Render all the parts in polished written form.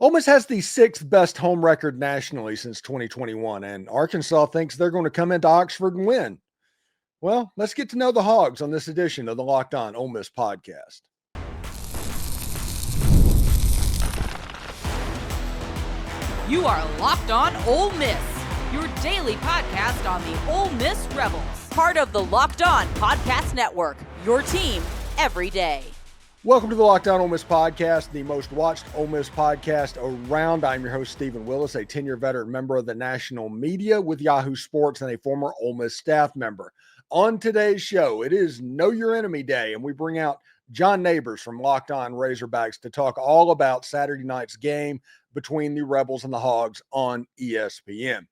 Ole Miss has the sixth best home record nationally since 2021, and Arkansas thinks they're going to come into Oxford and win. Well, let's get to know the Hogs on this edition of the Locked On Ole Miss podcast. You are Locked On Ole Miss, your daily podcast on the Ole Miss Rebels. Part of the Locked On Podcast Network, your team every day. Welcome to the Locked On Ole Miss podcast, the most watched Ole Miss podcast around. I'm your host, Steven Willis, a 10-year veteran member of the national media with Yahoo Sports and a former Ole Miss staff member. On today's show, it is Know Your Enemy Day, and we bring out John Nabors from Locked On Razorbacks to talk all about Saturday night's game between the Rebels and the Hogs on ESPN.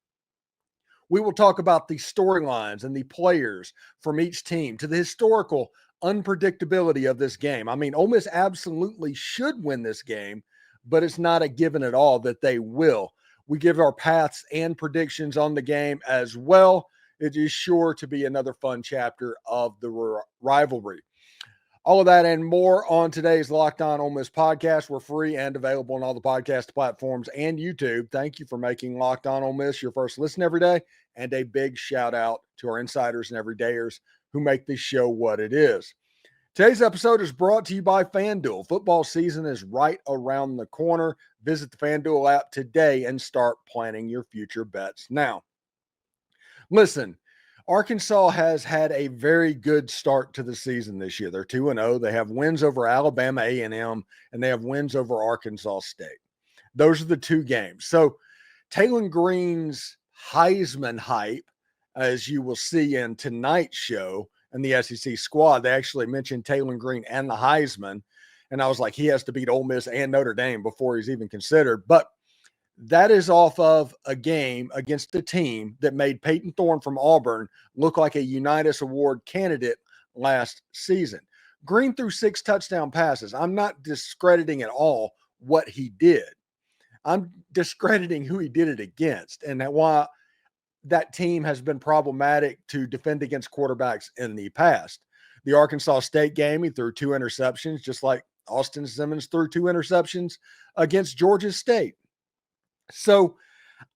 We will talk about the storylines and the players from each team to the historical unpredictability of this game. I mean, Ole Miss absolutely should win this game, but it's not a given at all that they will. We give our paths and predictions on the game as well. It is sure to be another fun chapter of the rivalry. All of that and more on today's Locked On Ole Miss podcast. We're free and available on all the podcast platforms and YouTube. Thank you for making Locked On Ole Miss your first listen every day. And a big shout out to our insiders and everydayers who make this show what it is. Today's episode is brought to you by FanDuel. Football season is right around the corner. Visit the FanDuel app today and start planning your future bets now. Listen, Arkansas has had a very good start to the season this year. They're 2-0. They have wins over Alabama A&M, and they have wins over Arkansas State. Those are the two games. So Taylen Green's Heisman hype, as you will see in tonight's show and the SEC squad, they actually mentioned Taylen Green and the Heisman. And I was like, he has to beat Ole Miss and Notre Dame before he's even considered. But that is off of a game against a team that made Peyton Thorne from Auburn look like a Unitas Award candidate last season. Green threw 6 touchdown passes. I'm not discrediting at all what he did. I'm discrediting who he did it against and why that team has been problematic to defend against quarterbacks in the past. The Arkansas State game, he threw 2 interceptions, just like Austin Simmons threw 2 interceptions against Georgia State. So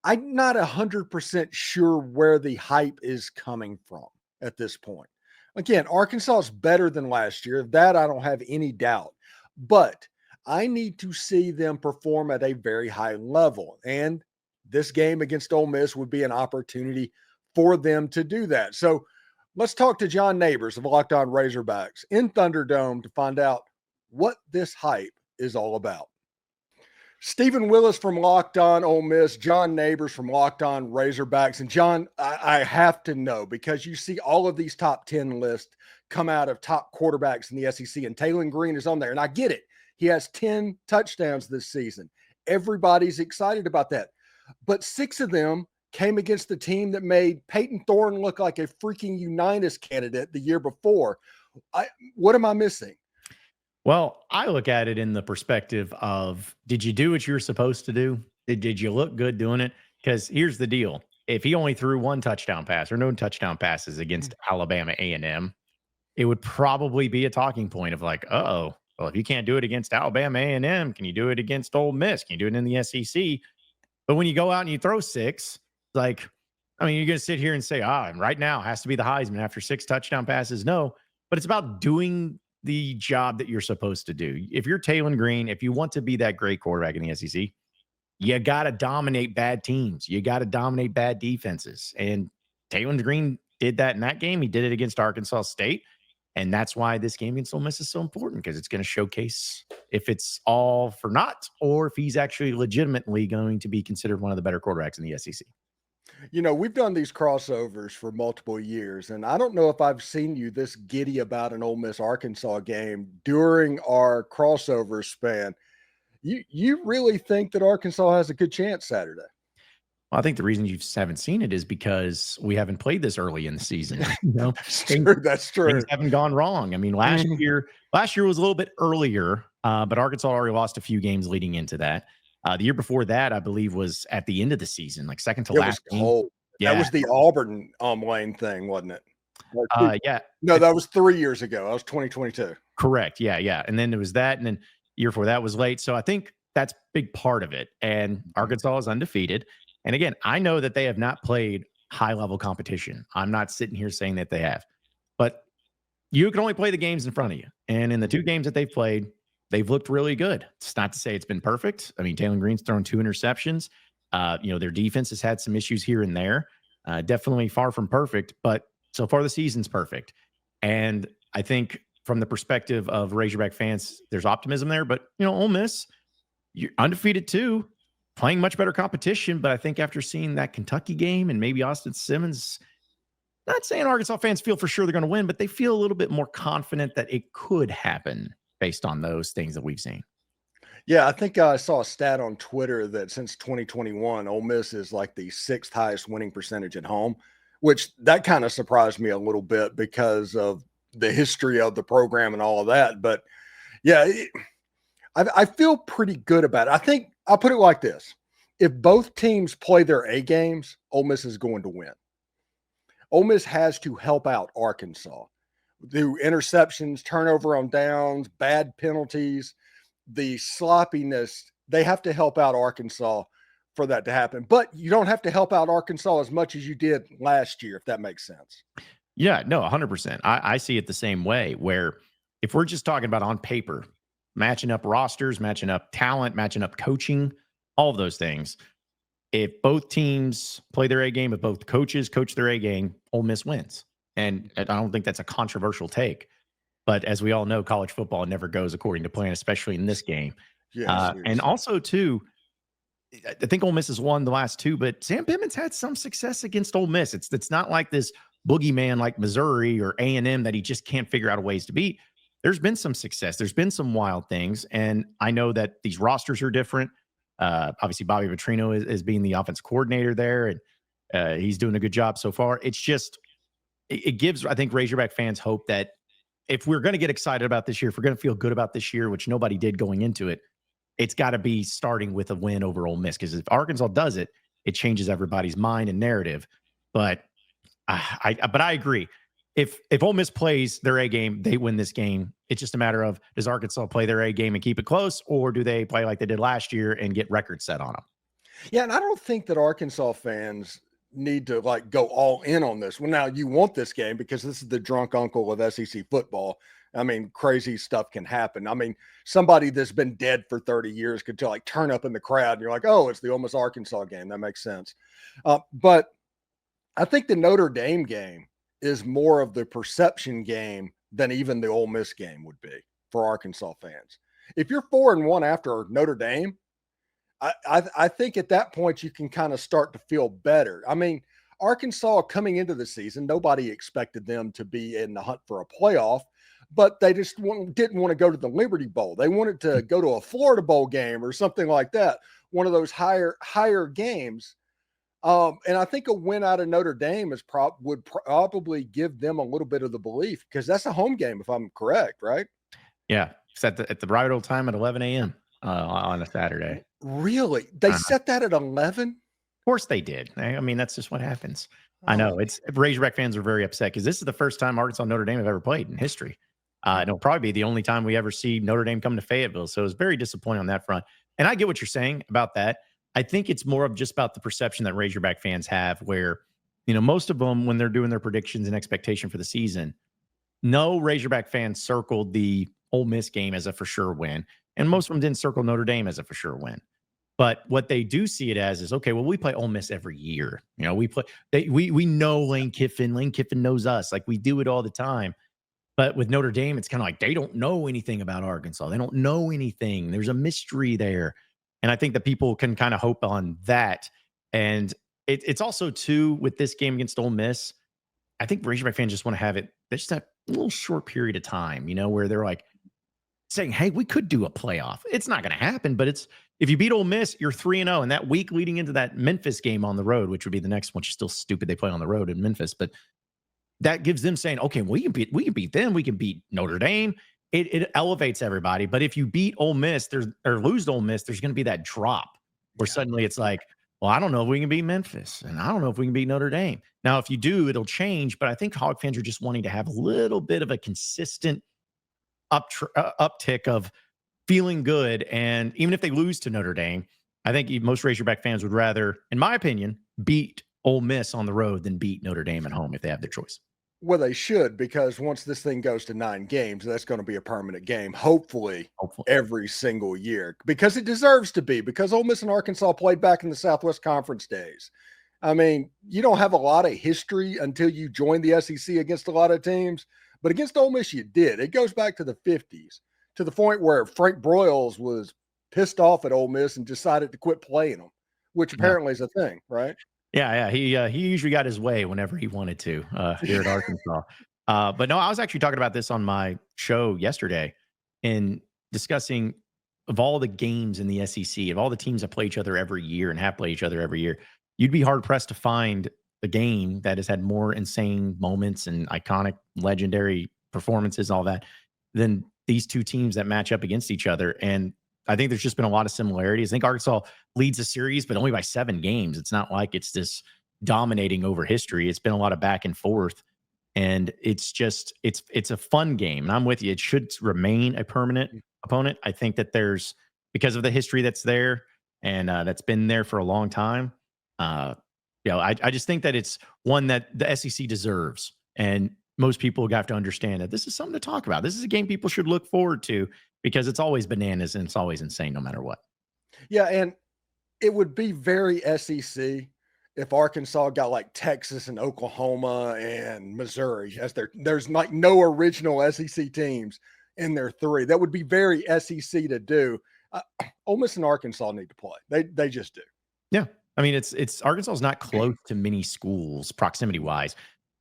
I'm not 100% sure where the hype is coming from at this point. Again, Arkansas is better than last year. That I don't have any doubt. But I need to see them perform at a very high level. And this game against Ole Miss would be an opportunity for them to do that. So let's talk to John Nabors of Locked On Razorbacks in Thunderdome to find out what this hype is all about. Steven Willis from Locked On Ole Miss, John Nabors from Locked On Razorbacks. And John, I have to know, because you see all of these top 10 lists come out of top quarterbacks in the SEC, and Taylen Green is on there. And I get it. He has 10 touchdowns this season. Everybody's excited about that. But 6 of them came against the team that made Peyton Thorne look like a freaking Unitas candidate the year before. What am I missing? Well, I look at it in the perspective of, did you do what you were supposed to do? Did you look good doing it? Because here's the deal. If he only threw 1 touchdown pass or no touchdown passes against Alabama A&M, it would probably be a talking point of like, uh-oh, well, if you can't do it against Alabama A&M, can you do it against Ole Miss? Can you do it in the SEC? But when you go out and you throw 6, like, I mean, you're going to sit here and say, and right now has to be the Heisman after 6 touchdown passes. No, but it's about doing the job that you're supposed to do. If you're Taylen Green, if you want to be that great quarterback in the SEC, you got to dominate bad teams. You got to dominate bad defenses. And Taylen Green did that in that game. He did it against Arkansas State. And that's why this game against Ole Miss is so important, because it's going to showcase if it's all for naught or if he's actually legitimately going to be considered one of the better quarterbacks in the SEC. You know, we've done these crossovers for multiple years, and I don't know if I've seen you this giddy about an Ole Miss-Arkansas game during our crossover span. You really think that Arkansas has a good chance Saturday? Well, I think the reason you haven't seen it is because we haven't played this early in the season. You know, That's true. Things haven't gone wrong. I mean, last year was a little bit earlier, but Arkansas already lost a few games leading into that. The year before that, I believe, was at the end of the season, like second to last game. Yeah. That was the Auburn lane thing, wasn't it? Yeah. No, that was 3 years ago. That was 2022. Correct. Yeah. And then there was that. And then the year before that was late. So I think that's a big part of it. And Arkansas is undefeated. And again, I know that they have not played high-level competition. I'm not sitting here saying that they have. But you can only play the games in front of you. And in the 2 games that they've played, they've looked really good. It's not to say it's been perfect. I mean, Taylen Green's thrown 2 interceptions. Their defense has had some issues here and there. Definitely far from perfect, but so far the season's perfect. And I think from the perspective of Razorback fans, there's optimism there. But, Ole Miss, you're undefeated too, playing much better competition. But I think after seeing that Kentucky game and maybe Austin Simmons, not saying Arkansas fans feel for sure they're going to win, but they feel a little bit more confident that it could happen based on those things that we've seen. Yeah, I think I saw a stat on Twitter that since 2021, Ole Miss is like the 6th highest winning percentage at home, which that kind of surprised me a little bit because of the history of the program and all of that. But yeah, I feel pretty good about it. I think I'll put it like this. If both teams play their A games, Ole Miss is going to win. Ole Miss has to help out Arkansas through interceptions, turnover on downs, bad penalties, the sloppiness. They have to help out Arkansas for that to happen. But you don't have to help out Arkansas as much as you did last year, if that makes sense. Yeah, no, 100%. I see it the same way, where if we're just talking about on paper, matching up rosters, matching up talent, matching up coaching, all of those things, if both teams play their A game, if both coaches coach their A game, Ole Miss wins. And I don't think that's a controversial take. But as we all know, college football never goes according to plan, especially in this game. Yeah, and also, too, I think Ole Miss has won the last 2, but Sam Pittman's had some success against Ole Miss. It's not like this boogeyman like Missouri or A&M that he just can't figure out ways to beat. There's been some success. There's been some wild things. And I know that these rosters are different. Obviously, Bobby Petrino is being the offense coordinator there, and he's doing a good job so far. It's just, it gives, I think, Razorback fans hope that if we're going to get excited about this year, if we're going to feel good about this year, which nobody did going into it, it's got to be starting with a win over Ole Miss. Because if Arkansas does it, it changes everybody's mind and narrative. But I agree. If Ole Miss plays their A game, they win this game. It's just a matter of, does Arkansas play their A game and keep it close, or do they play like they did last year and get records set on them? Yeah, and I don't think that Arkansas fans need to like go all in on this. Well, now you want this game because this is the drunk uncle of SEC football. I mean, crazy stuff can happen. I mean, somebody that's been dead for 30 years could like turn up in the crowd and you're like, oh, it's the Ole Miss-Arkansas game. That makes sense. But I think the Notre Dame game is more of the perception game than even the Ole Miss game would be for Arkansas fans. If you're 4-1 after Notre Dame, I think at that point you can kind of start to feel better. I mean, Arkansas coming into the season, nobody expected them to be in the hunt for a playoff, but they just didn't want to go to the Liberty Bowl. They wanted to go to a Florida Bowl game or something like that, one of those higher games. And I think a win out of Notre Dame would probably give them a little bit of the belief, because that's a home game, if I'm correct, right? Yeah, it's at the right old time at 11 a.m. On a Saturday. Really? They set that at 11? Of course they did. I mean, that's just what happens. I know. Razorback fans are very upset because this is the first time Arkansas and Notre Dame have ever played in history. It'll probably be the only time we ever see Notre Dame come to Fayetteville. So it was very disappointing on that front. And I get what you're saying about that. I think it's more of just about the perception that Razorback fans have where, most of them, when they're doing their predictions and expectation for the season, no Razorback fans circled the Ole Miss game as a for sure win. And most of them didn't circle Notre Dame as a for sure win. But what they do see it as is, okay, well, we play Ole Miss every year. We know Lane Kiffin. Lane Kiffin knows us. Like, we do it all the time. But with Notre Dame, it's kind of like they don't know anything about Arkansas. They don't know anything. There's a mystery there. And I think that people can kind of hope on that. And it's also, too, with this game against Ole Miss, I think Razorback fans just want to have it. There's just that little short period of time, where they're like saying, hey, we could do a playoff. It's not going to happen, but if you beat Ole Miss, you're 3-0. And that week leading into that Memphis game on the road, which would be the next one, which is still stupid. They play on the road in Memphis, but that gives them saying, okay, we can beat them. We can beat Notre Dame. It elevates everybody. But if you beat Ole Miss or lose to Ole Miss, there's going to be that drop where suddenly it's like, well, I don't know if we can beat Memphis, and I don't know if we can beat Notre Dame. Now, if you do, it'll change. But I think Hog fans are just wanting to have a little bit of a consistent uptick of feeling good. And even if they lose to Notre Dame, I think most Razorback fans would rather, in my opinion, beat Ole Miss on the road than beat Notre Dame at home if they have their choice. Well, they should, because once this thing goes to 9 games, that's going to be a permanent game, hopefully every single year, because it deserves to be, because Ole Miss and Arkansas played back in the Southwest Conference days. I mean, you don't have a lot of history until you join the SEC against a lot of teams, but against Ole Miss, you did. It goes back to the 50s, to the point where Frank Broyles was pissed off at Ole Miss and decided to quit playing them, which apparently is a thing, right? Yeah. He usually got his way whenever he wanted to here at Arkansas. But no, I was actually talking about this on my show yesterday in discussing of all the games in the SEC, of all the teams that play each other every year and have played each other every year, you'd be hard pressed to find a game that has had more insane moments and iconic, legendary performances, all that, than these two teams that match up against each other. And I think there's just been a lot of similarities. I think Arkansas leads the series, but only by 7 games. It's not like it's this dominating over history. It's been a lot of back and forth. And it's just, it's a fun game. And I'm with you. It should remain a permanent opponent. I think that because of the history that's there and that's been there for a long time. I just think that it's one that the SEC deserves. And most people have to understand that this is something to talk about. This is a game people should look forward to, because it's always bananas and it's always insane no matter what. Yeah, and it would be very SEC if Arkansas got like Texas and Oklahoma and Missouri as there's like no original SEC teams in their 3. That would be very SEC to do. Ole Miss and Arkansas need to play. They just do. Yeah. I mean, it's Arkansas is not close to many schools proximity wise,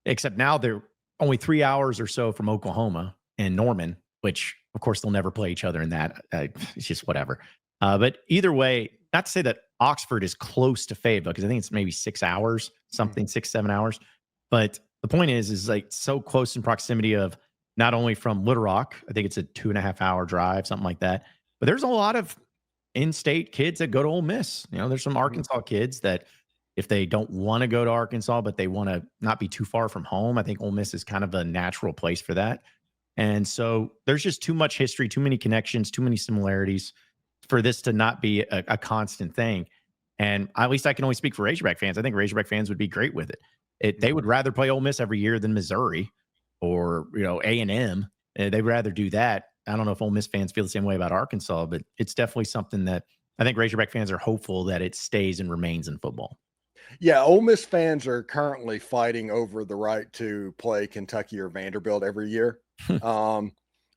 except now they're only 3 hours or so from Oklahoma and Norman, which of course they'll never play each other in that. It's just whatever. But either way, not to say that Oxford is close to Fayetteville, because I think it's maybe 6 hours, 6-7 hours. But the point is like so close in proximity of not only from Little Rock, I think it's a 2.5 hour drive, something like that. But there's a lot of in-state kids that go to Ole Miss. There's some Arkansas kids that if they don't want to go to Arkansas, but they want to not be too far from home, I think Ole Miss is kind of a natural place for that. And so there's just too much history, too many connections, too many similarities for this to not be a constant thing. And at least I can only speak for Razorback fans. I think Razorback fans would be great with it. They would rather play Ole Miss every year than Missouri or, A&M. They'd rather do that. I don't know if Ole Miss fans feel the same way about Arkansas, but it's definitely something that I think Razorback fans are hopeful that it stays and remains in football. Yeah, Ole Miss fans are currently fighting over the right to play Kentucky or Vanderbilt every year.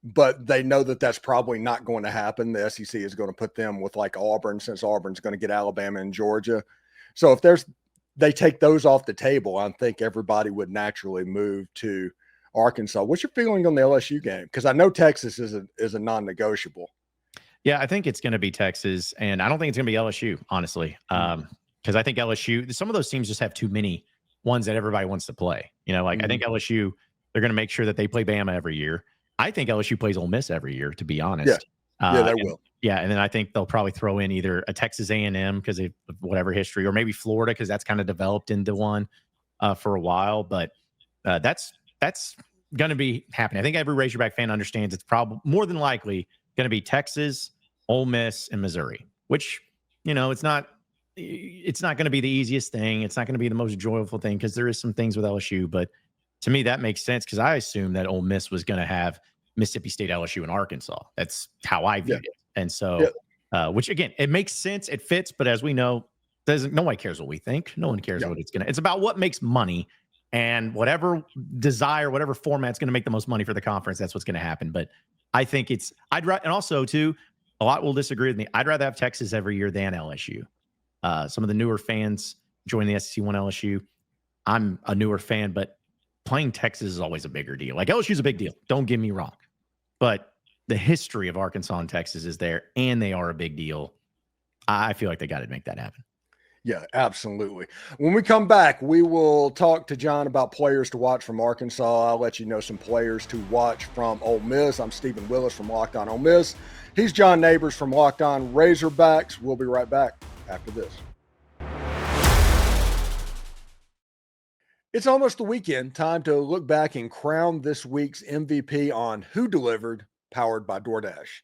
But they know that that's probably not going to happen. The SEC is going to put them with like Auburn, since Auburn's going to get Alabama and Georgia. So if they take those off the table, I think everybody would naturally move to Arkansas. What's your feeling on the LSU game? Because I know Texas is a non-negotiable. Yeah, I think it's going to be Texas, and I don't think it's going to be LSU, honestly. Because I think LSU, some of those teams just have too many ones that everybody wants to play. I think LSU, they're going to make sure that they play Bama every year. I think LSU plays Ole Miss every year, to be honest. Yeah, they will. Yeah, and then I think they'll probably throw in either a Texas A&M because of whatever history, or maybe Florida because that's kind of developed into one for a while. But that's going to be happening. I think every Razorback fan understands it's probably more than likely going to be Texas, Ole Miss, and Missouri, which, it's not going to be the easiest thing. It's not going to be the most joyful thing because there is some things with LSU. But to me, that makes sense because I assumed that Ole Miss was going to have Mississippi State, LSU, and Arkansas. That's how I viewed it. And so, which again, it makes sense. It fits. But as we know, nobody cares what we think. No one cares what it's about what makes money, and whatever whatever format's going to make the most money for the conference, that's what's going to happen. But I think and also too, a lot will disagree with me. I'd rather have Texas every year than LSU. Some of the newer fans join the SEC one LSU. I'm a newer fan, but playing Texas is always a bigger deal. Like LSU is a big deal. Don't get me wrong, but the history of Arkansas and Texas is there, and they are a big deal. I feel like they got to make that happen. Yeah, absolutely. When we come back, we will talk to John about players to watch from Arkansas. I'll let you know some players to watch from Ole Miss. I'm Steven Willis from Locked On Ole Miss. He's John Nabors from Locked On Razorbacks. We'll be right back after this. It's almost the weekend. Time to look back and crown this week's MVP on Who Delivered, powered by DoorDash.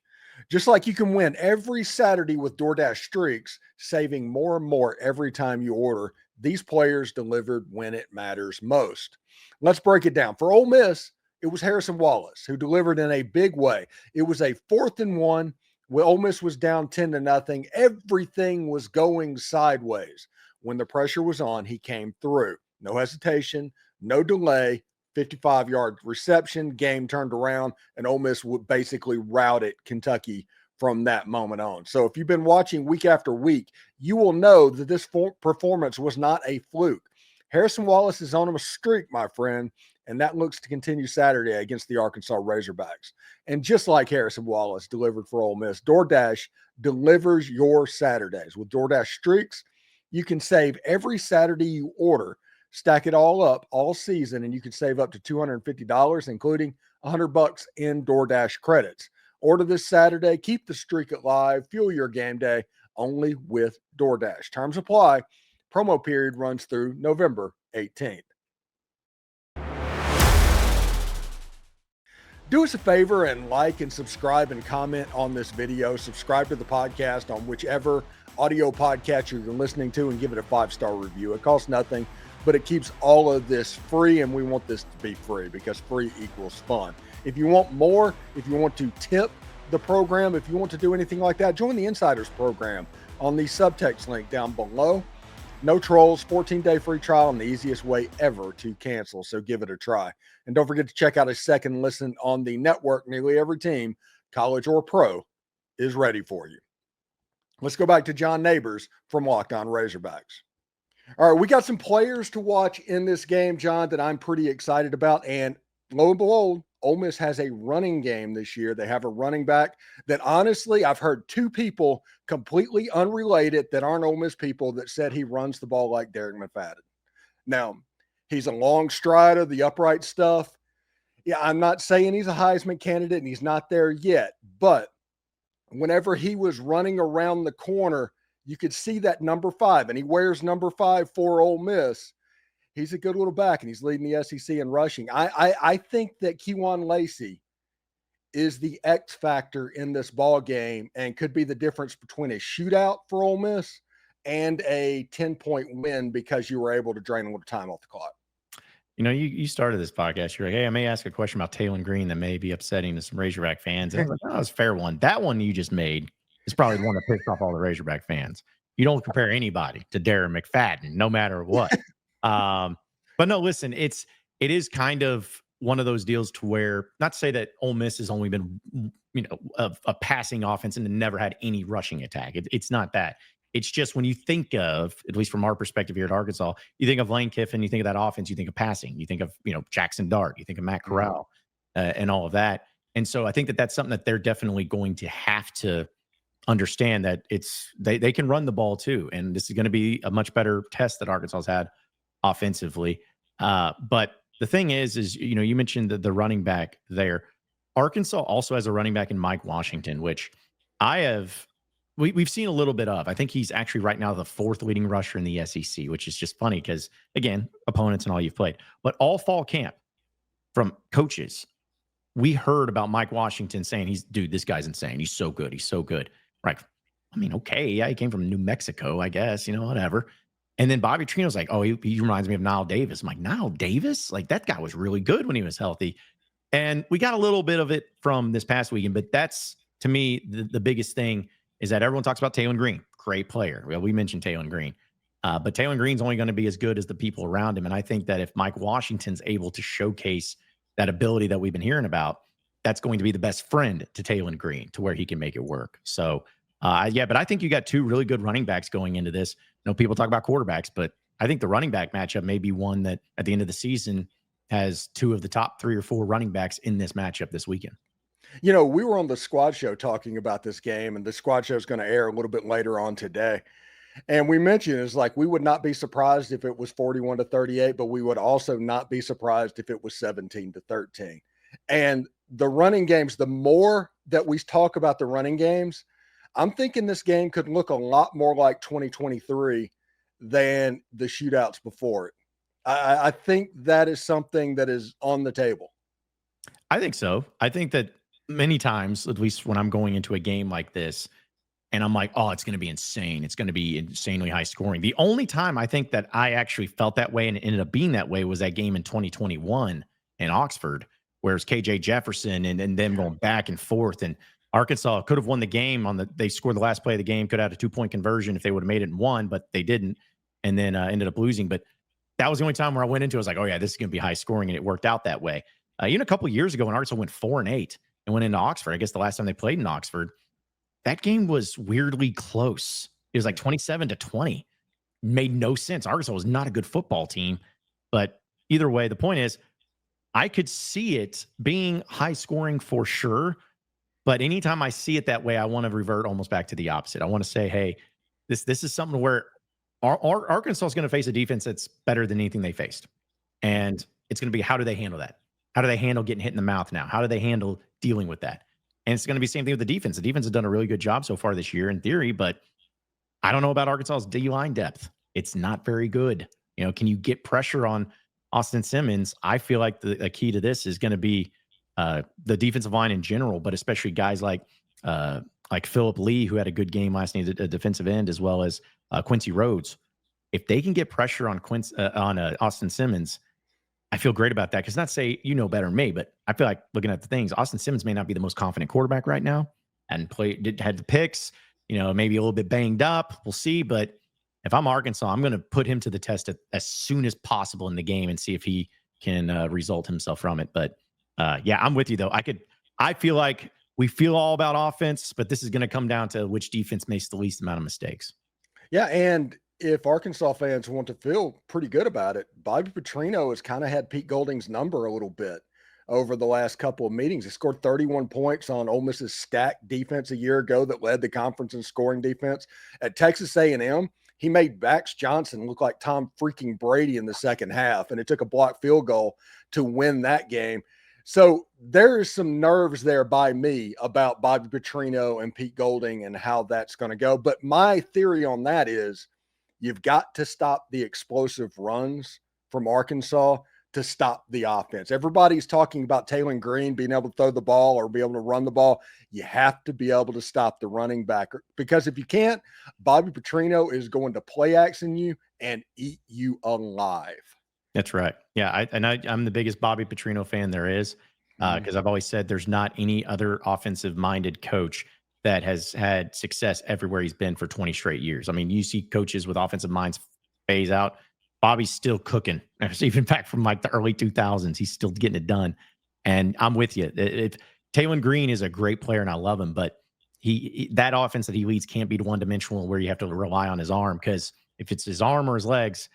Just like you can win every Saturday with DoorDash streaks, saving more and more every time you order, these players delivered when it matters most. Let's break it down. For Ole Miss, it was Harrison Wallace who delivered in a big way. It was a 4th and 1. When Ole Miss was down 10-0, everything was going sideways. When the pressure was on, he came through. No hesitation, no delay, 55-yard reception, game turned around, and Ole Miss would basically routed Kentucky from that moment on. So if you've been watching week after week, you will know that this performance was not a fluke. Harrison Wallace is on a streak, my friend, and that looks to continue Saturday against the Arkansas Razorbacks. And just like Harrison Wallace delivered for Ole Miss, DoorDash delivers your Saturdays. With DoorDash streaks, you can save every Saturday you order. Stack it all up all season, and you can save up to $250, including $100 in DoorDash credits. Order this Saturday. Keep the streak alive. Fuel your game day only with DoorDash. Terms apply. Promo period runs through November 18th. Do us a favor and like and subscribe and comment on this video. Subscribe to the podcast on whichever audio podcast you're listening to and give it a 5-star review. It costs nothing, but it keeps all of this free, and we want this to be free because free equals fun. If you want more, if you want to tip the program, if you want to do anything like that, join the Insiders program on the subtext link down below. No trolls, 14-day free trial, and the easiest way ever to cancel. So give it a try. And don't forget to check out a second listen on the network. Nearly every team, college or pro, is ready for you. Let's go back to John Nabors from Locked On Razorbacks. All right, we got some players to watch in this game, John, that I'm pretty excited about. And lo and behold, Ole Miss has a running game this year. They have a running back that, honestly, I've heard two people completely unrelated that aren't Ole Miss people that said he runs the ball like Derek McFadden. Now, he's a long strider, the upright stuff. Yeah, I'm not saying he's a Heisman candidate, and he's not there yet. But whenever he was running around the corner, you could see that number 5, and he wears number 5 for Ole Miss. He's a good little back, and he's leading the SEC in rushing. I think that Kewan Lacey is the X factor in this ball game and could be the difference between a shootout for Ole Miss and a 10-point win because you were able to drain a little time off the clock. You know, you started this podcast. You're like, hey, I may ask a question about Taylen Green that may be upsetting to some Razorback fans. And I was like, oh, it's a fair one. That one you just made is probably the one that pissed off all the Razorback fans. You don't compare anybody to Derek McFadden, no matter what. But no, listen, it is kind of one of those deals to where, not to say that Ole Miss has only been, a passing offense and never had any rushing attack. It's not that. It's just when you think of, at least from our perspective here at Arkansas, you think of Lane Kiffin, you think of that offense, you think of passing, you think of, Jackson Dart, you think of Matt Corral, and all of that. And so I think that that's something that they're definitely going to have to understand, that they can run the ball too. And this is going to be a much better test that Arkansas's had offensively. But the thing is, you mentioned the running back there. Arkansas also has a running back in Mike Washington, which we've seen a little bit of. I think he's actually right now the 4th leading rusher in the SEC, which is just funny because, again, opponents and all you've played. But all fall camp from coaches, we heard about Mike Washington saying, this guy's insane. He's so good. He's so good. Right. I mean, okay. Yeah, he came from New Mexico, I guess, whatever. And then Bobby Trino's like, oh, he reminds me of Nile Davis. I'm like, Nile Davis? Like, that guy was really good when he was healthy. And we got a little bit of it from this past weekend, but that's, to me, the biggest thing is that everyone talks about Taylen Green. Great player. Well, we mentioned Taylen Green. But Taylen Green's only going to be as good as the people around him. And I think that if Mike Washington's able to showcase that ability that we've been hearing about, that's going to be the best friend to Taylen Green to where he can make it work. So, but I think you got 2 really good running backs going into this. People talk about quarterbacks, but I think the running back matchup may be one that at the end of the season has 2 of the top 3 or 4 running backs in this matchup this weekend. We were on the squad show talking about this game, and the squad show is going to air a little bit later on today. And we mentioned it's like we would not be surprised if it was 41-38, but we would also not be surprised if it was 17-13. And the running games, the more that we talk about the running games, I'm thinking this game could look a lot more like 2023 than the shootouts before it. I think that is something that is on the table. I think so. I think that many times, at least when I'm going into a game like this, and I'm like, oh, it's going to be insane. It's going to be insanely high scoring. The only time I think that I actually felt that way and it ended up being that way was that game in 2021 in Oxford, where it's KJ Jefferson and them going back and forth. And Arkansas could have won the game they scored the last play of the game, could have had a 2-point conversion if they would have made it and won, but they didn't. And then ended up losing. But that was the only time where I went into it. I was like, oh yeah, this is going to be high scoring. And it worked out that way. Even a couple of years ago when Arkansas went 4-8 and went into Oxford, I guess the last time they played in Oxford, that game was weirdly close. It was like 27-20. Made no sense. Arkansas was not a good football team. But either way, the point is, I could see it being high scoring for sure. But anytime I see it that way, I want to revert almost back to the opposite. I want to say, hey, this is something where Arkansas is going to face a defense that's better than anything they faced. And it's going to be, how do they handle that? How do they handle getting hit in the mouth now? How do they handle dealing with that? And it's going to be the same thing with the defense. The defense has done a really good job so far this year in theory, but I don't know about Arkansas's D-line depth. It's not very good. Can you get pressure on Austin Simmons? I feel like the key to this is going to be the defensive line in general, but especially guys like Phillip Lee, who had a good game last night, a defensive end, as well as Quincy Rhodes. If they can get pressure on Austin Simmons, I feel great about that, because not say you know better than me, but I feel like looking at the things, Austin Simmons may not be the most confident quarterback right now, and had the picks, maybe a little bit banged up. We'll see. But if I'm Arkansas, I'm going to put him to the test as soon as possible in the game and see if he can result himself from it. But yeah, I'm with you though. I feel like we feel all about offense, but this is going to come down to which defense makes the least amount of mistakes. Yeah, and if Arkansas fans want to feel pretty good about it, Bobby Petrino has kind of had Pete Golding's number a little bit over the last couple of meetings. He scored 31 points on Ole Miss's stacked defense a year ago that led the conference in scoring defense. At Texas A&M, he made Bax Johnson look like Tom freaking Brady in the second half, and it took a blocked field goal to win that game. So there is some nerves there by me about Bobby Petrino and Pete Golding and how that's going to go. But my theory on that is, you've got to stop the explosive runs from Arkansas to stop the offense. Everybody's talking about Taylen Green being able to throw the ball or be able to run the ball. You have to be able to stop the running back, because if you can't, Bobby Petrino is going to play action you and eat you alive. That's right. Yeah, I'm the biggest Bobby Petrino fan there is, because I've always said there's not any other offensive-minded coach that has had success everywhere he's been for 20 straight years. I mean, you see coaches with offensive minds phase out. Bobby's still cooking. Even back from like the early 2000s, he's still getting it done. And I'm with you. Taylen Green is a great player, and I love him, but that offense that he leads can't be one-dimensional where you have to rely on his arm, because if it's his arm or his legs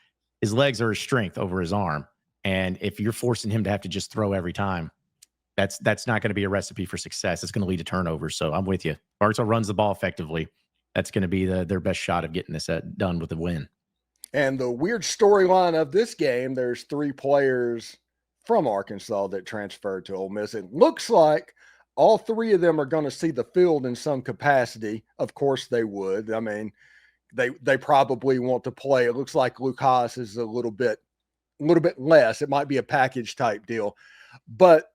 are his strength over his arm. And if you're forcing him to have to just throw every time, that's not going to be a recipe for success. It's going to lead to turnovers. So I'm with you. Arkansas runs the ball effectively. That's going to be their best shot of getting this done with a win. And the weird storyline of this game, there's 3 players from Arkansas that transferred to Ole Miss. It looks like all 3 of them are going to see the field in some capacity. Of course they would. I mean, they probably want to play. It looks like Luke Haas is a little bit less. It might be a package type deal, but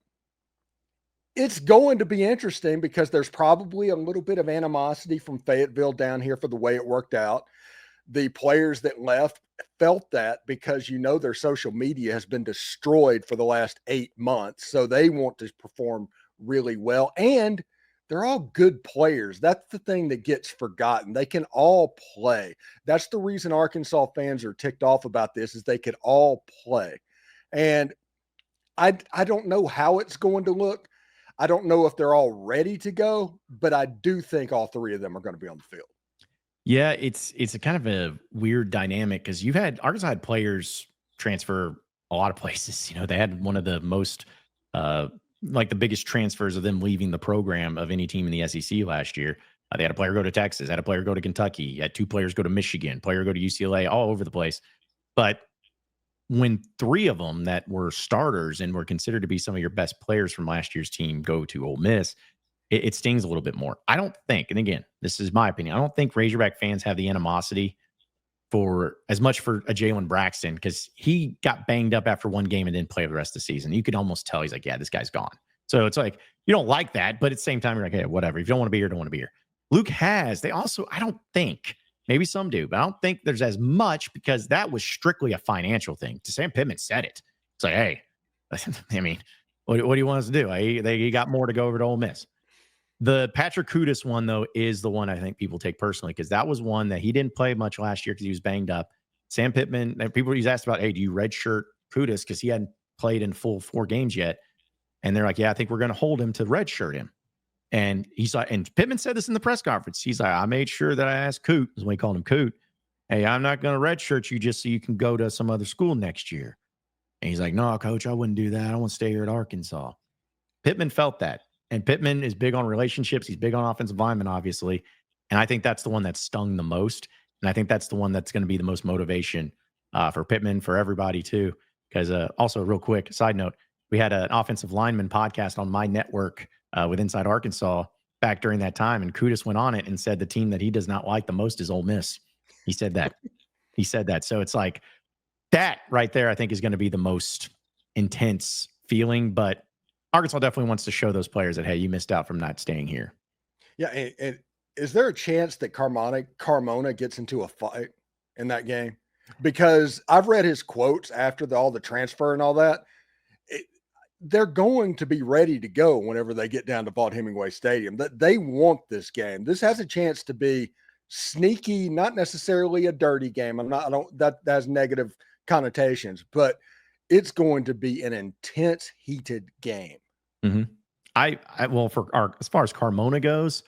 it's going to be interesting because there's probably a little bit of animosity from Fayetteville down here for the way it worked out. The players that left felt that because, their social media has been destroyed for the last 8 months. So they want to perform really well, and they're all good players. That's the thing that gets forgotten. They can all play. That's the reason Arkansas fans are ticked off about this, is they can all play. And I don't know how it's going to look. I don't know if they're all ready to go, but I do think all 3 of them are going to be on the field. Yeah, it's a kind of a weird dynamic, because Arkansas had players transfer a lot of places. They had one of the most like the biggest transfers of them leaving the program of any team in the SEC last year. They had a player go to Texas, had a player go to Kentucky, had 2 players go to Michigan, player go to UCLA, all over the place. But when 3 of them that were starters and were considered to be some of your best players from last year's team go to Ole Miss, it stings a little bit more. I don't think, and again, this is my opinion, I don't think Razorback fans have the animosity for a Jalen Braxton, because he got banged up after one game and didn't play the rest of the season. You could almost tell he's like, yeah, this guy's gone. So it's like, you don't like that, but at the same time, you're like, hey, whatever. If you don't want to be here, don't want to be here. Luke has. They also, I don't think, maybe some do, but I don't think there's as much because that was strictly a financial thing. Sam Pittman said it. It's like, hey, I mean, what do you want us to do? He got more to go over to Ole Miss. The Patrick Kudus one, though, is the one I think people take personally because that was one that he didn't play much last year because he was banged up. Sam Pittman, and people he's asked about, hey, do you redshirt Kudus because he hadn't played in full 4 games yet? And they're like, yeah, I think we're going to hold him to redshirt him. And he's like, and Pittman said this in the press conference. He's like, I made sure that I asked Coot, is when he called him Coot, hey, I'm not going to redshirt you just so you can go to some other school next year. And he's like, no, coach, I wouldn't do that. I want to stay here at Arkansas. Pittman felt that. And Pittman is big on relationships. He's big on offensive linemen, obviously. And I think that's the one that stung the most. And I think that's the one that's going to be the most motivation for Pittman, for everybody too. Because also, real quick, side note, we had an offensive lineman podcast on my network with Inside Arkansas back during that time. And Kudus went on it and said the team that he does not like the most is Ole Miss. He said that. He said that. So it's like that right there, I think, is going to be the most intense feeling. But Arkansas definitely wants to show those players that, hey, you missed out from not staying here. Yeah. And is there a chance that Carmona gets into a fight in that game? Because I've read his quotes after all the transfer and all that. They're going to be ready to go whenever they get down to Vaught-Hemingway Stadium. That they want this game. This has a chance to be sneaky, not necessarily a dirty game. That has negative connotations, but it's going to be an intense, heated game. Mm-hmm. As far as Carmona goes,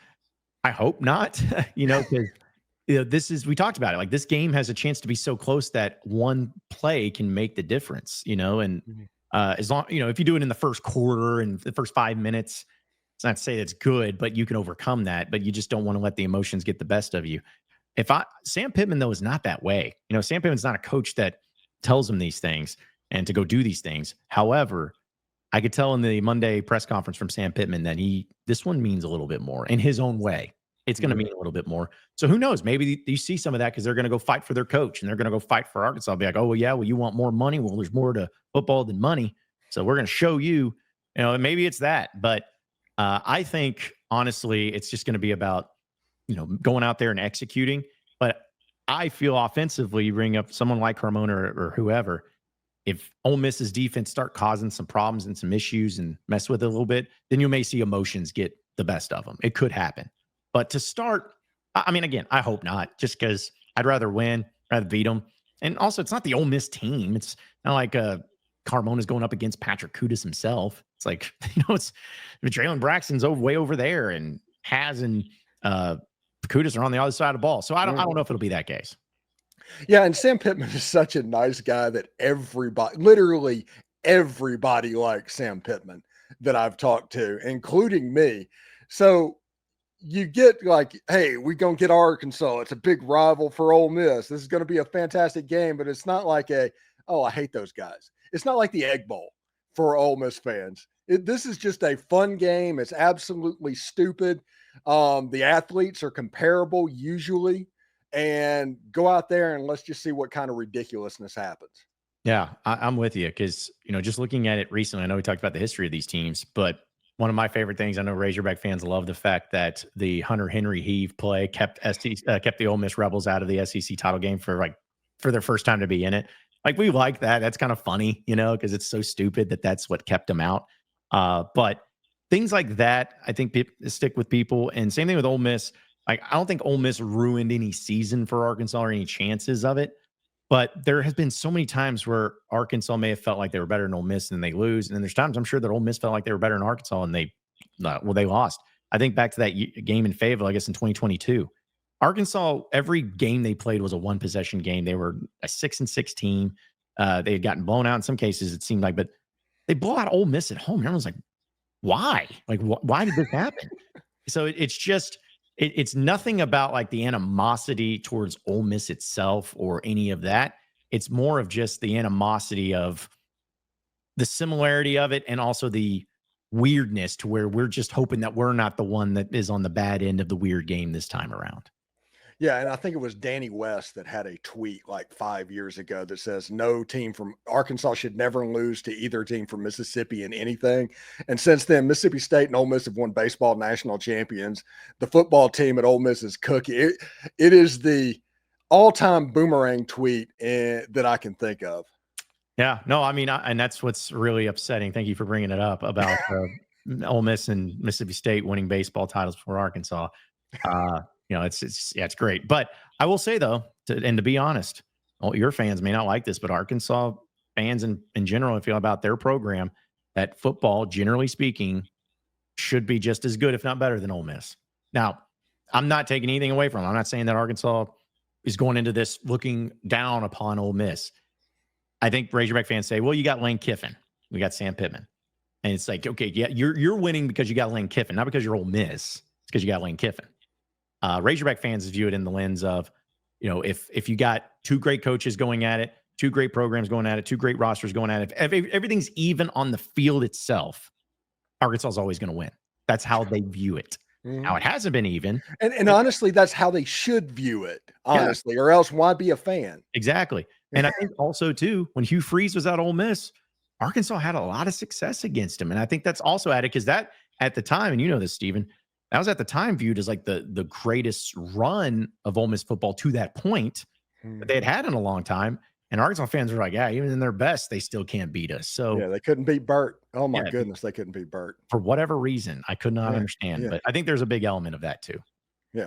I hope not. Because we talked about it. Like, this game has a chance to be so close that one play can make the difference. And as long, if you do it in the first quarter and the first 5 minutes, it's not to say that's good, but you can overcome that. But you just don't want to let the emotions get the best of you. Sam Pittman, though, is not that way. Sam Pittman's not a coach that tells him these things and to go do these things. However, I could tell in the Monday press conference from Sam Pittman that this one means a little bit more in his own way. It's going to mean a little bit more. So who knows? Maybe you see some of that because they're going to go fight for their coach and they're going to go fight for Arkansas. I'll be like, oh, well, yeah, well, you want more money? Well, there's more to football than money. So we're going to show you, maybe it's that. But I think, honestly, it's just going to be about, going out there and executing. But I feel offensively, you bring up someone like Carmona or whoever, if Ole Miss's defense start causing some problems and some issues and mess with it a little bit, then you may see emotions get the best of them. It could happen. But to start, I mean, again, I hope not, just because I'd rather win, rather beat them. And also, it's not the Ole Miss team. It's not like Carmona's going up against Patrick Kudus himself. It's like, it's Jalen Braxton's way over there, and Haz and Kudus are on the other side of the ball. So I don't know if it'll be that case. Yeah, and Sam Pittman is such a nice guy that literally everybody likes Sam Pittman that I've talked to, including me. So you get like, hey, we're going to get Arkansas. It's a big rival for Ole Miss. This is going to be a fantastic game, but it's not like I hate those guys. It's not like the Egg Bowl for Ole Miss fans. This is just a fun game. It's absolutely stupid. The athletes are comparable usually. And go out there and let's just see what kind of ridiculousness happens. Yeah, I'm with you because, just looking at it recently, I know we talked about the history of these teams, but one of my favorite things, I know Razorback fans love the fact that the Hunter Henry heave play kept the Ole Miss Rebels out of the SEC title game for their first time to be in it. Like, we like that. That's kind of funny, because it's so stupid that's what kept them out. But things like that, I think stick with people. And same thing with Ole Miss. Like, I don't think Ole Miss ruined any season for Arkansas or any chances of it, but there has been so many times where Arkansas may have felt like they were better than Ole Miss and they lose. And then there's times I'm sure that Ole Miss felt like they were better than Arkansas and they lost. I think back to that game in Fayetteville, I guess in 2022, Arkansas, every game they played was a 1-possession game. They were a 6-6 team. They had gotten blown out in some cases, it seemed like, but they blow out Ole Miss at home. Everyone's like, why? Like, why did this happen? So it's just, it's nothing about like the animosity towards Ole Miss itself or any of that. It's more of just the animosity of the similarity of it and also the weirdness to where we're just hoping that we're not the one that is on the bad end of the weird game this time around. Yeah, and I think it was Danny West that had a tweet like 5 years ago that says no team from Arkansas should never lose to either team from Mississippi in anything. And since then, Mississippi State and Ole Miss have won baseball national champions. The football team at Ole Miss is cooking. It is the all-time boomerang tweet that I can think of. Yeah, no, I mean, and that's what's really upsetting. Thank you for bringing it up about Ole Miss and Mississippi State winning baseball titles for Arkansas. It's great. But I will say though, to be honest, your fans may not like this, but Arkansas fans in general feel about their program that football, generally speaking, should be just as good, if not better, than Ole Miss. Now, I'm not taking anything away from them. I'm not saying that Arkansas is going into this looking down upon Ole Miss. I think Razorback fans say, well, you got Lane Kiffin. We got Sam Pittman. And it's like, okay, yeah, you're winning because you got Lane Kiffin, not because you're Ole Miss. It's because you got Lane Kiffin. Razorback fans view it in the lens of, if you got two great coaches going at it, two great programs going at it, two great rosters going at it, if everything's even on the field itself, Arkansas is always going to win. That's how they view it. Mm-hmm. Now, it hasn't been even. And honestly, that's how they should view it, honestly, or else why be a fan? Exactly. And I think also, too, when Hugh Freeze was at Ole Miss, Arkansas had a lot of success against him. And I think that's also added because that at the time, and you know this, Steven, that was at the time viewed as like the greatest run of Ole Miss football to that point that they had in a long time. And Arkansas fans were like, yeah, even in their best, they still can't beat us. So yeah, they couldn't beat Burt. Oh my goodness, they couldn't beat Burt. For whatever reason, I could not understand. But I think there's a big element of that too. Yeah.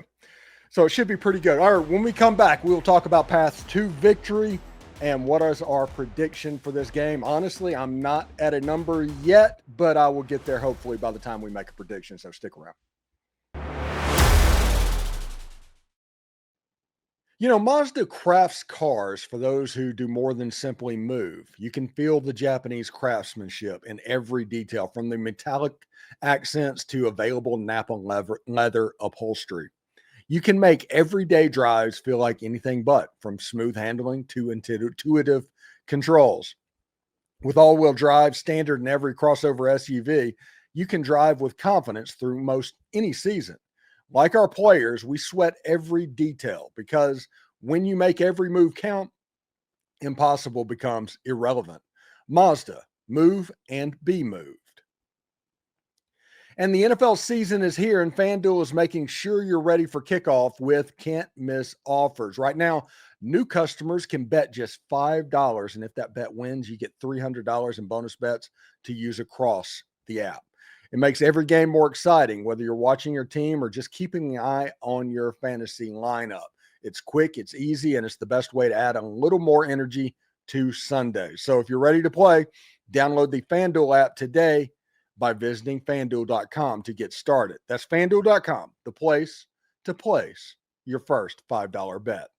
So it should be pretty good. All right, when we come back, we'll talk about paths to victory and what is our prediction for this game. Honestly, I'm not at a number yet, but I will get there hopefully by the time we make a prediction. So stick around. Mazda crafts cars for those who do more than simply move. You can feel the Japanese craftsmanship in every detail, from the metallic accents to available Napa leather upholstery. You can make everyday drives feel like anything but, from smooth handling to intuitive controls. With all-wheel drive standard in every crossover SUV, you can drive with confidence through most any season. Like our players, we sweat every detail because when you make every move count, impossible becomes irrelevant. Mazda, move and be moved. And the NFL season is here, and FanDuel is making sure you're ready for kickoff with can't-miss offers. Right now, new customers can bet just $5, and if that bet wins, you get $300 in bonus bets to use across the app. It makes every game more exciting, whether you're watching your team or just keeping an eye on your fantasy lineup. It's quick, it's easy, and it's the best way to add a little more energy to Sunday. So if you're ready to play, download the FanDuel app today by visiting FanDuel.com to get started. That's FanDuel.com, the place to place your first $5 bet.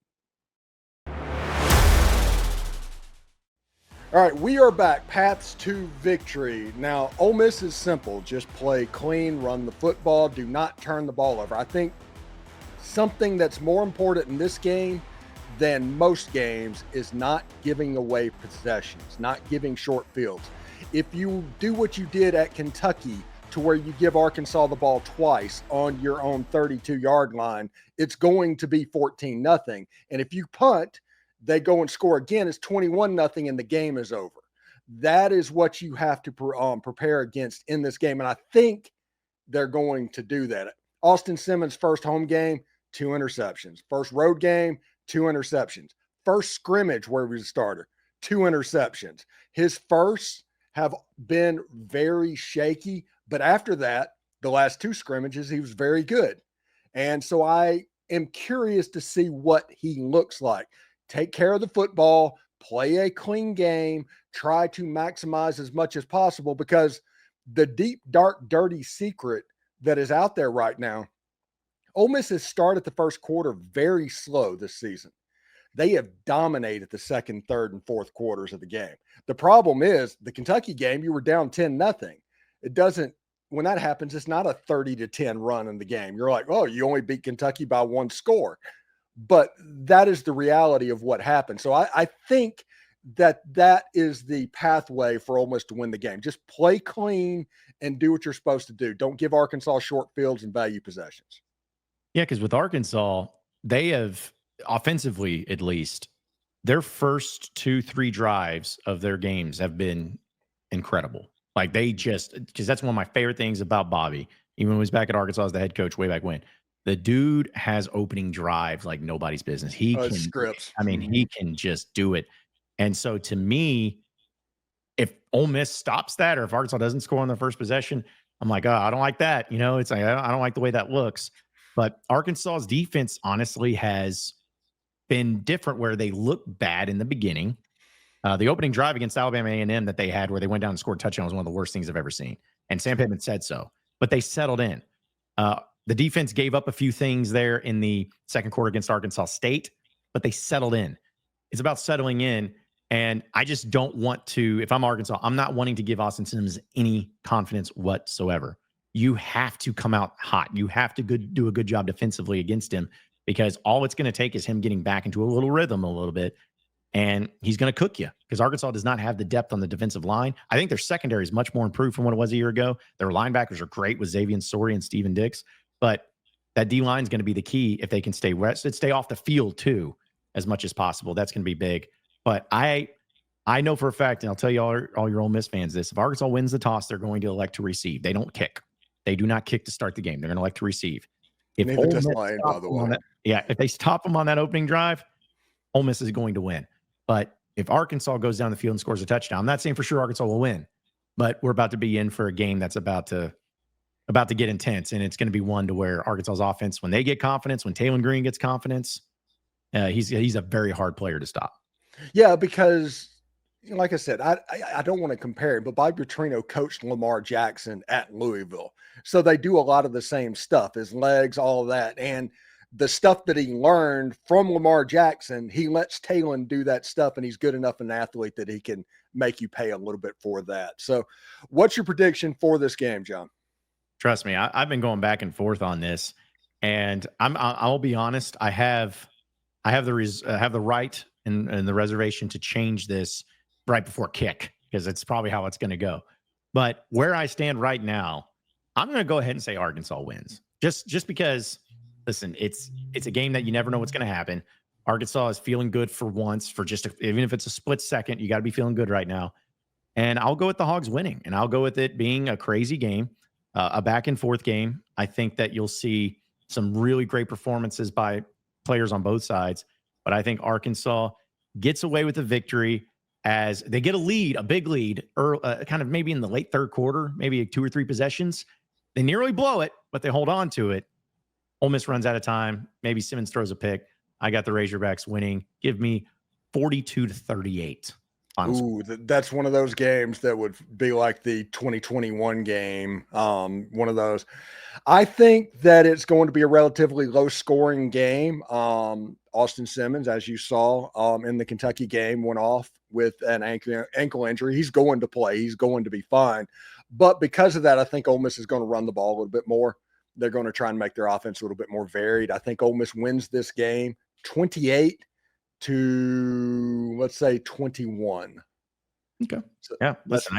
All right, we are back. Paths to victory. Now, Ole Miss is simple. Just play clean, run the football, do not turn the ball over. I think something that's more important in this game than most games is not giving away possessions, not giving short fields. If you do what you did at Kentucky, to where you give Arkansas the ball twice on your own 32-yard line, it's going to be 14-0. And if you punt, they go and score again, it's 21-0, and the game is over. That is what you have to prepare against in this game, and I think they're going to do that. Austin Simmons' first home game, 2 interceptions. First road game, 2 interceptions. First scrimmage where he was a starter, 2 interceptions. His firsts have been very shaky, but after that, the last 2 scrimmages, he was very good. And so I am curious to see what he looks like. Take care of the football, play a clean game, try to maximize as much as possible, because the deep, dark, dirty secret that is out there right now, Ole Miss has started the first quarter very slow this season. They have dominated the second, third, and fourth quarters of the game. The problem is the Kentucky game, you were down 10-0. It doesn't, when that happens, it's not a 30-10 run in the game. You're like, oh, you only beat Kentucky by 1 score. But that is the reality of what happened. So I think that is the pathway for Ole Miss to win the game. Just play clean and do what you're supposed to do. Don't give Arkansas short fields and value possessions. Yeah, because with Arkansas, they have offensively, at least, their first 2-3 drives of their games have been incredible. Like they just, because that's one of my favorite things about Bobby, even when he was back at Arkansas as the head coach way back when. The dude has opening drives like nobody's business. He can scripts. I mean, he can just do it. And so to me, if Ole Miss stops that, or if Arkansas doesn't score on their first possession, I'm like, oh, I don't like that. You know, it's like I don't like the way that looks. But Arkansas's defense honestly has been different, where they look bad in the beginning. The opening drive against Alabama A&M that they had, where they went down and scored a touchdown, was one of the worst things I've ever seen. And Sam Pittman said so. But they settled in. The defense gave up a few things there in the second quarter against Arkansas State, but they settled in. It's about settling in. And I just don't want to, if I'm Arkansas, I'm not wanting to give Austin Simmons any confidence whatsoever. You have to come out hot. You have to do a good job defensively against him, because all it's going to take is him getting back into a little rhythm a little bit, and he's going to cook you, because Arkansas does not have the depth on the defensive line. I think their secondary is much more improved from what it was a year ago. Their linebackers are great with Xavier Sori and Steven Dix, but that D-line is going to be the key if they can stay rested, stay off the field too, as much as possible. That's going to be big. But I know for a fact, and I'll tell you all your Ole Miss fans this, if Arkansas wins the toss, they're going to elect to receive. They don't kick. They do not kick to start the game. They're going to elect to receive. If Neither does Lane, by the way. If they stop them on that opening drive, Ole Miss is going to win. But if Arkansas goes down the field and scores a touchdown, I'm not saying for sure Arkansas will win, but we're about to be in for a game that's about to get intense, and it's going to be one to where Arkansas's offense, when they get confidence, when Taylen Green gets confidence, he's a very hard player to stop. Yeah, because like I said, I don't want to compare it, but Bobby Petrino coached Lamar Jackson at Louisville. So they do a lot of the same stuff, his legs, all of that. And the stuff that he learned from Lamar Jackson, he lets Taylen do that stuff, and he's good enough an athlete that he can make you pay a little bit for that. So what's your prediction for this game, John? Trust me, I've been going back and forth on this, and I'll be honest. I have the right and the reservation to change this right before kick, because it's probably how it's going to go. But where I stand right now, I'm going to go ahead and say Arkansas wins. Just because, listen, it's a game that you never know what's going to happen. Arkansas is feeling good for once, for even if it's a split second, you got to be feeling good right now. And I'll go with the Hogs winning, and I'll go with it being a crazy game, a back and forth game. I think that you'll see some really great performances by players on both sides, but I think Arkansas gets away with the victory as they get a big lead, kind of maybe in the late third quarter, maybe 2 or 3 possessions. They nearly blow it, but they hold on to it. Ole Miss runs out of time. Maybe Simmons throws a pick. I got the Razorbacks winning. Give me 42-38. Ooh, that's one of those games that would be like the 2021 game. One of those. I think that it's going to be a relatively low-scoring game. Austin Simmons, as you saw in the Kentucky game, went off with an ankle injury. He's going to play. He's going to be fine. But because of that, I think Ole Miss is going to run the ball a little bit more. They're going to try and make their offense a little bit more varied. I think Ole Miss wins this game 28 to, let's say, 21. Okay. So, yeah. Listen,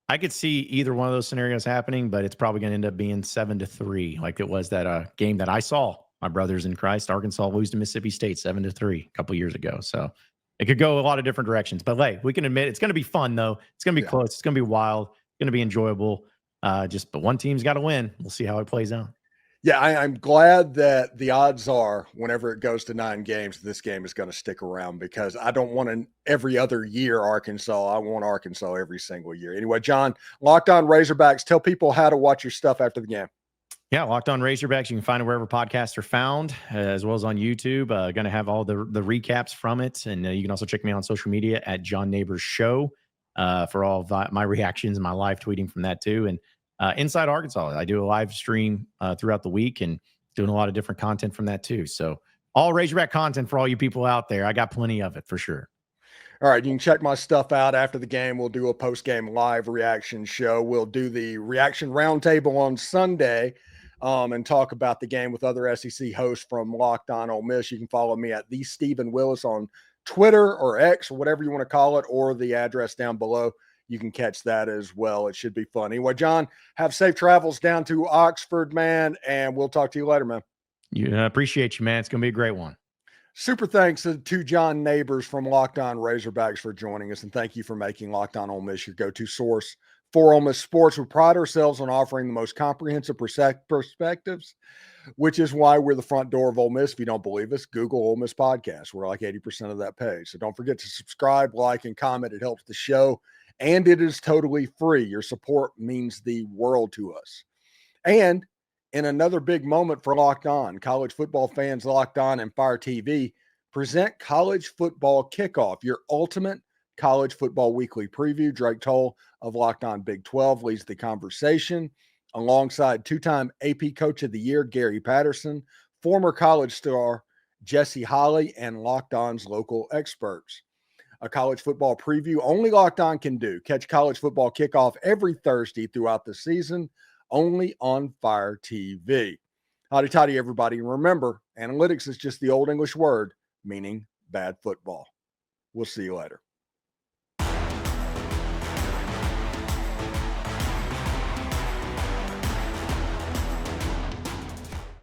I could see either one of those scenarios happening, but it's probably going to end up being 7-3, like it was that game that I saw my brothers in Christ, Arkansas lose to Mississippi State 7-3 a couple years ago. So it could go a lot of different directions. But hey, we can admit it's going to be fun though. It's going to be close. It's going to be wild. It's going to be enjoyable. But one team's got to win. We'll see how it plays out. Yeah, I'm glad that the odds are whenever it goes to 9 games, this game is going to stick around, because I don't want an every other year Arkansas. I want Arkansas every single year. Anyway, John, Locked On Razorbacks, tell people how to watch your stuff after the game. Yeah, Locked On Razorbacks. You can find it wherever podcasts are found, as well as on YouTube. Going to have all the recaps from it. And you can also check me out on social media at John Nabors Show for all of my reactions and my live tweeting from that too. And Inside Arkansas, I do a live stream throughout the week and doing a lot of different content from that too. So all Razorback content for all you people out there. I got plenty of it for sure. All right, you can check my stuff out after the game. We'll do a post-game live reaction show. We'll do the reaction roundtable on Sunday and talk about the game with other SEC hosts from Locked On Ole Miss. You can follow me at the Steven Willis on Twitter or X or whatever you want to call it, or the address down below. You can catch that as well. It should be fun. Anyway, John, have safe travels down to Oxford, man, and we'll talk to you later, man. I appreciate you, man. It's going to be a great one. Super thanks to John Nabors from Locked On Razorbacks for joining us, and thank you for making Locked On Ole Miss your go-to source for Ole Miss sports. We pride ourselves on offering the most comprehensive perspectives, which is why we're the front door of Ole Miss. If you don't believe us, Google Ole Miss Podcast. We're like 80% of that page. So don't forget to subscribe, like, and comment. It helps the show, and it is totally free. Your support means the world to us. And in another big moment for Locked On, college football fans, Locked On and Fire TV present College Football Kickoff, your ultimate college football weekly preview. Drake Toll of Locked On Big 12 leads the conversation alongside two-time AP Coach of the Year, Gary Patterson, former college star Jesse Holley, and Locked On's local experts. A college football preview only Locked On can do. Catch College Football Kickoff every Thursday throughout the season, only on Fire TV. Howdy toddy, everybody. And remember, analytics is just the old English word meaning bad football. We'll see you later.